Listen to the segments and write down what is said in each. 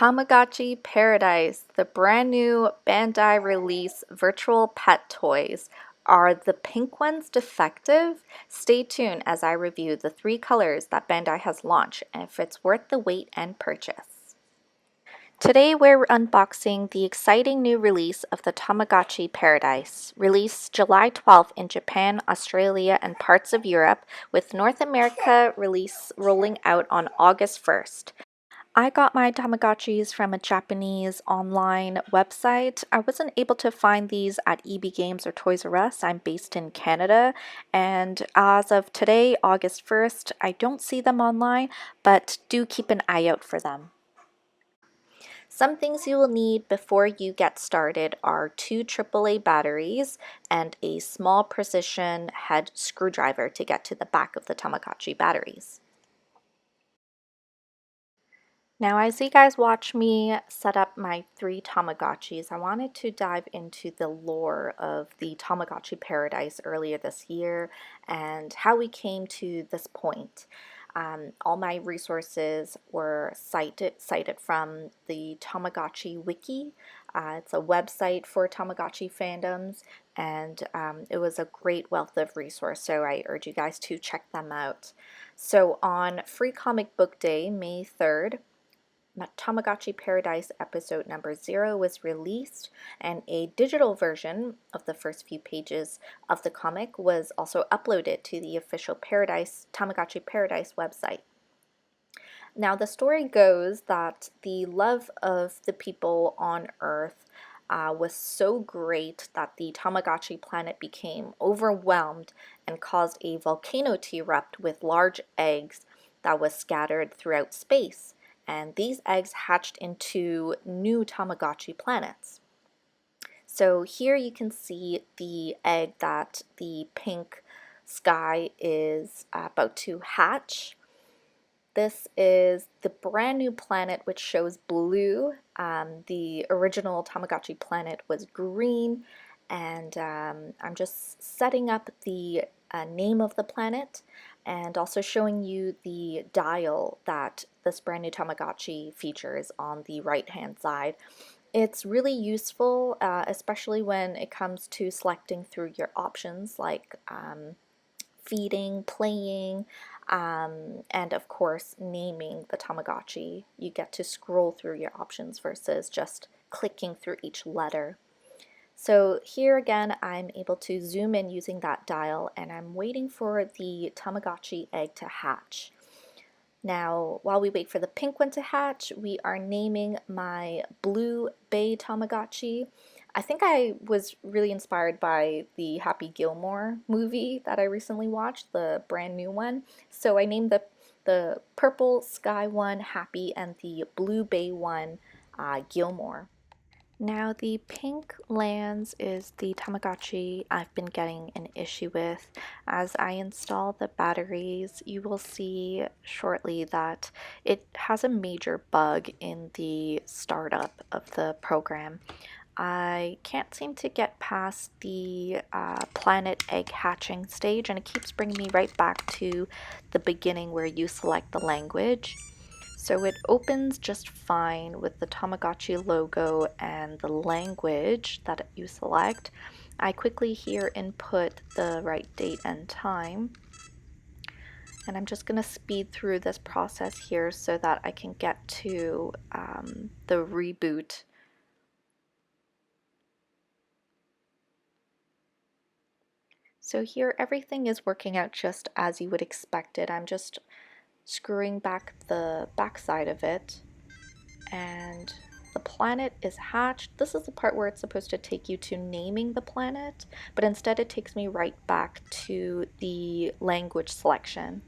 Tamagotchi Paradise, the brand new Bandai release virtual pet toys. Are the pink ones defective? Stay tuned as I review the 3 colors that Bandai has launched and if it's worth the wait and purchase. Today we're unboxing the exciting new release of the Tamagotchi Paradise, released July 12th in Japan, Australia, and parts of Europe, with North America release rolling out on August 1st. I got my Tamagotchis from a Japanese online website. I wasn't able to find these at EB Games or Toys R Us. I'm based in Canada, and as of today, August 1st, I don't see them online, but do keep an eye out for them. Some things you will need before you get started are 2 AAA batteries and a small precision head screwdriver to get to the back of the Tamagotchi batteries. Now, as you guys watch me set up my 3 Tamagotchis, I wanted to dive into the lore of the Tamagotchi Paradise earlier this year and how we came to this point. All my resources were cited from the Tamagotchi Wiki. It's a website for Tamagotchi fandoms, and it was a great wealth of resource, so I urge you guys to check them out. So on Free Comic Book Day, May 3rd, Tamagotchi Paradise episode number 0 was released, and a digital version of the first few pages of the comic was also uploaded to the official Tamagotchi Paradise website. Now, the story goes that the love of the people on Earth was so great that the Tamagotchi planet became overwhelmed and caused a volcano to erupt with large eggs that was scattered throughout space. And these eggs hatched into new Tamagotchi planets. So here you can see the egg that the pink sky is about to hatch. This is the brand new planet, which shows blue. The original Tamagotchi planet was green, and I'm just setting up the name of the planet and also showing you the dial that this brand new Tamagotchi features on the right hand side. It's really useful, especially when it comes to selecting through your options like feeding, playing, and of course naming the Tamagotchi. You get to scroll through your options versus just clicking through each letter. So here again, I'm able to zoom in using that dial, and I'm waiting for the Tamagotchi egg to hatch. Now, while we wait for the pink one to hatch, we are naming my blue bay Tamagotchi. I think I was really inspired by the Happy Gilmore movie that I recently watched, the brand new one. So I named the purple sky one Happy and the blue bay one Gilmore. Now, the pink lands is the Tamagotchi I've been getting an issue with. As I install the batteries, you will see shortly that it has a major bug in the startup of the program. I can't seem to get past the planet egg hatching stage, and it keeps bringing me right back to the beginning where you select the language. So it opens just fine with the Tamagotchi logo and the language that you select. I quickly here input the right date and time. And I'm just going to speed through this process here so that I can get to the reboot. So here everything is working out just as you would expect it. I'm just screwing back the backside of it, and the planet is hatched. This is the part where it's supposed to take you to naming the planet, but instead it takes me right back to the language selection.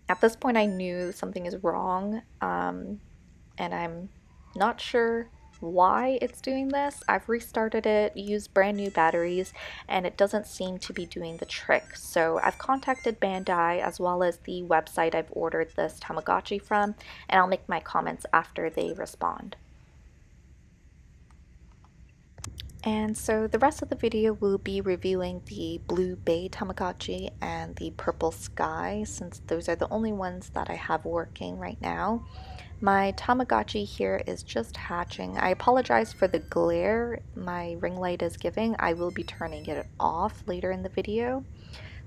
At this point I knew something is wrong, and I'm not sure why it's doing this. I've restarted it, used brand new batteries, and it doesn't seem to be doing the trick. So I've contacted Bandai as well as the website I've ordered this Tamagotchi from, and I'll make my comments after they respond. And so the rest of the video will be reviewing the blue bay Tamagotchi and the purple sky, since those are the only ones that I have working right now. My Tamagotchi here is just hatching. I apologize for the glare my ring light is giving. I will be turning it off later in the video.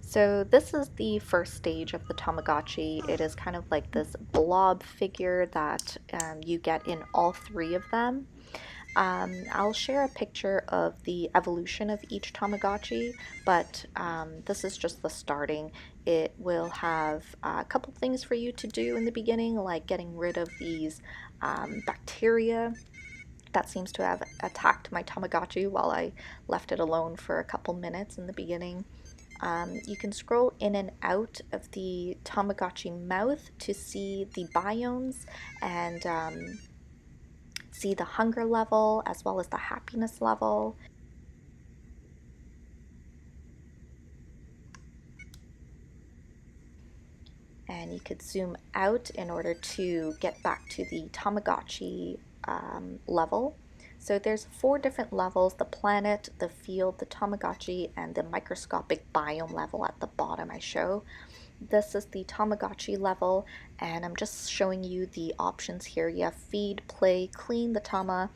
So this is the first stage of the Tamagotchi. It is kind of like this blob figure that you get in all three of them. I'll share a picture of the evolution of each Tamagotchi, but this is just the starting. It will have a couple things for you to do in the beginning, like getting rid of these bacteria that seems to have attacked my Tamagotchi while I left it alone for a couple minutes in the beginning. You can scroll in and out of the Tamagotchi mouth to see the biomes and see the hunger level as well as the happiness level. And you could zoom out in order to get back to the Tamagotchi level. So there's 4 different levels: the planet, the field, the Tamagotchi, and the microscopic biome level at the bottom I show. This is the Tamagotchi level, and I'm just showing you the options here. You have feed, play, clean the Tama,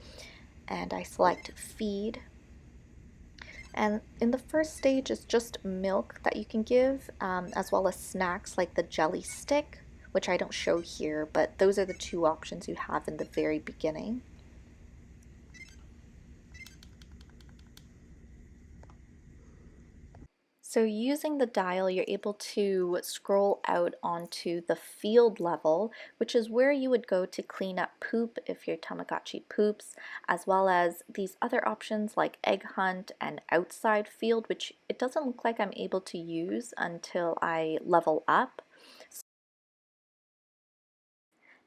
and I select feed. And in the first stage is just milk that you can give, as well as snacks like the jelly stick, which I don't show here, but those are the 2 options you have in the very beginning. So using the dial, you're able to scroll out onto the field level, which is where you would go to clean up poop if your Tamagotchi poops, as well as these other options like egg hunt and outside field, which it doesn't look like I'm able to use until I level up.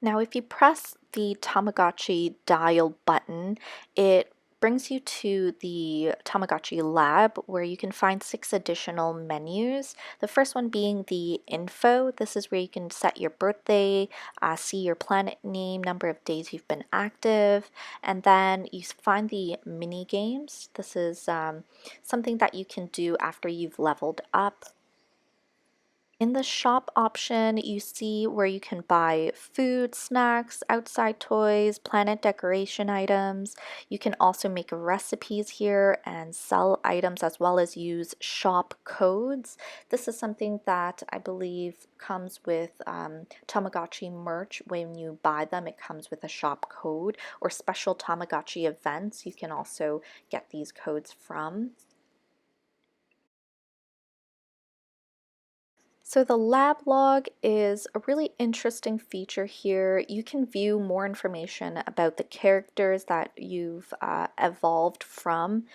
Now, if you press the Tamagotchi dial button, it brings you to the Tamagotchi lab where you can find 6 additional menus. The first one being the info. This is where you can set your birthday, see your planet name, number of days you've been active, and then you find the mini games. This is something that you can do after you've leveled up. In the shop option, you see where you can buy food, snacks, outside toys, planet decoration items. You can also make recipes here and sell items as well as use shop codes. This is something that I believe comes with Tamagotchi merch. When you buy them, it comes with a shop code, or special Tamagotchi events. You can also get these codes from. So the lab log is a really interesting feature here. You can view more information about the characters that you've evolved from,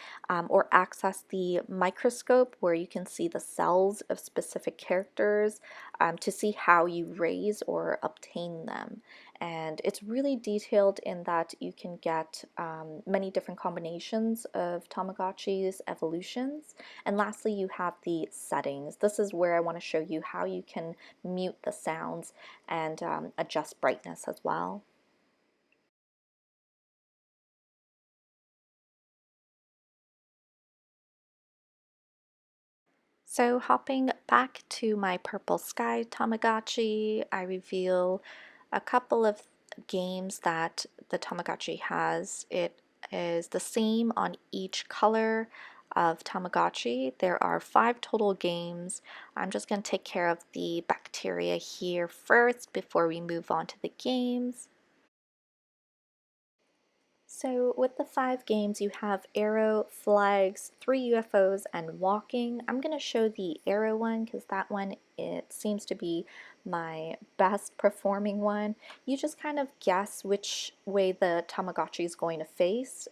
or access the microscope where you can see the cells of specific characters to see how you raise or obtain them. And it's really detailed in that you can get many different combinations of Tamagotchi's evolutions. And lastly, you have the settings. This is where I want to show you how you can mute the sounds and adjust brightness as well. So hopping back to my purple sky Tamagotchi, I reveal a couple of games that the Tamagotchi has. It is the same on each color of Tamagotchi. There are 5 total games. I'm just going to take care of the bacteria here first before we move on to the games. So with the 5 games, you have arrow, flags, 3 UFOs, and walking. I'm going to show the arrow one because that one, it seems to be my best performing one. You just kind of guess which way the Tamagotchi is going to face.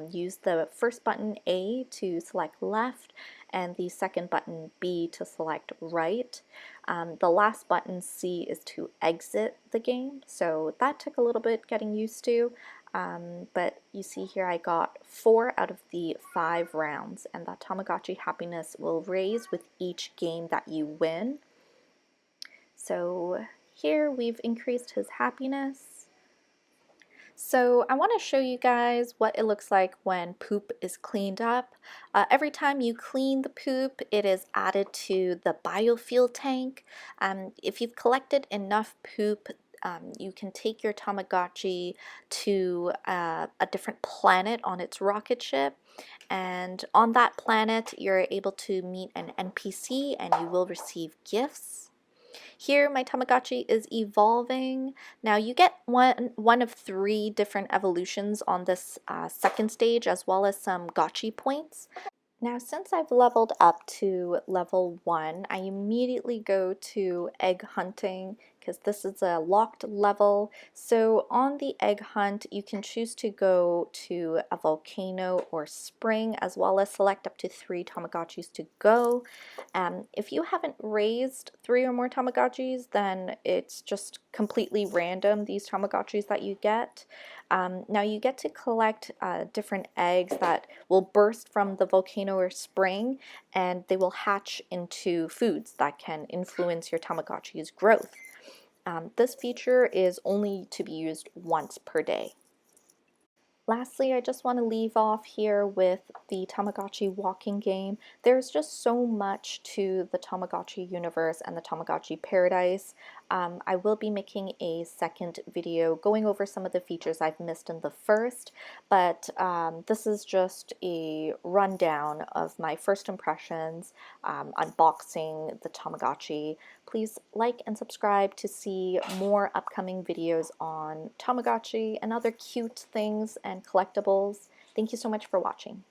Use the first button A to select left and the second button B to select right. The last button C is to exit the game, so that took a little bit getting used to. But you see here I got 4 out of the 5 rounds, and that Tamagotchi happiness will raise with each game that you win. So here we've increased his happiness. So I want to show you guys what it looks like when poop is cleaned up. Every time you clean the poop, it is added to the biofuel tank. If you've collected enough poop, You can take your Tamagotchi to a different planet on its rocket ship, and on that planet you're able to meet an NPC and you will receive gifts. Here my Tamagotchi is evolving. Now you get one of 3 different evolutions on this second stage, as well as some gotchi points. Now, since I've leveled up to level 1, I immediately go to egg hunting because this is a locked level. So on the egg hunt, you can choose to go to a volcano or spring, as well as select up to 3 Tamagotchis to go. If you haven't raised 3 or more Tamagotchis, then it's just completely random, these Tamagotchis that you get. Now you get to collect different eggs that will burst from the volcano or spring, and they will hatch into foods that can influence your Tamagotchi's growth. This feature is only to be used once per day. Lastly, I just want to leave off here with the Tamagotchi walking game. There's just so much to the Tamagotchi universe and the Tamagotchi paradise. I will be making a second video going over some of the features I've missed in the first, but this is just a rundown of my first impressions, unboxing the Tamagotchi. Please like and subscribe to see more upcoming videos on Tamagotchi and other cute things and collectibles. Thank you so much for watching.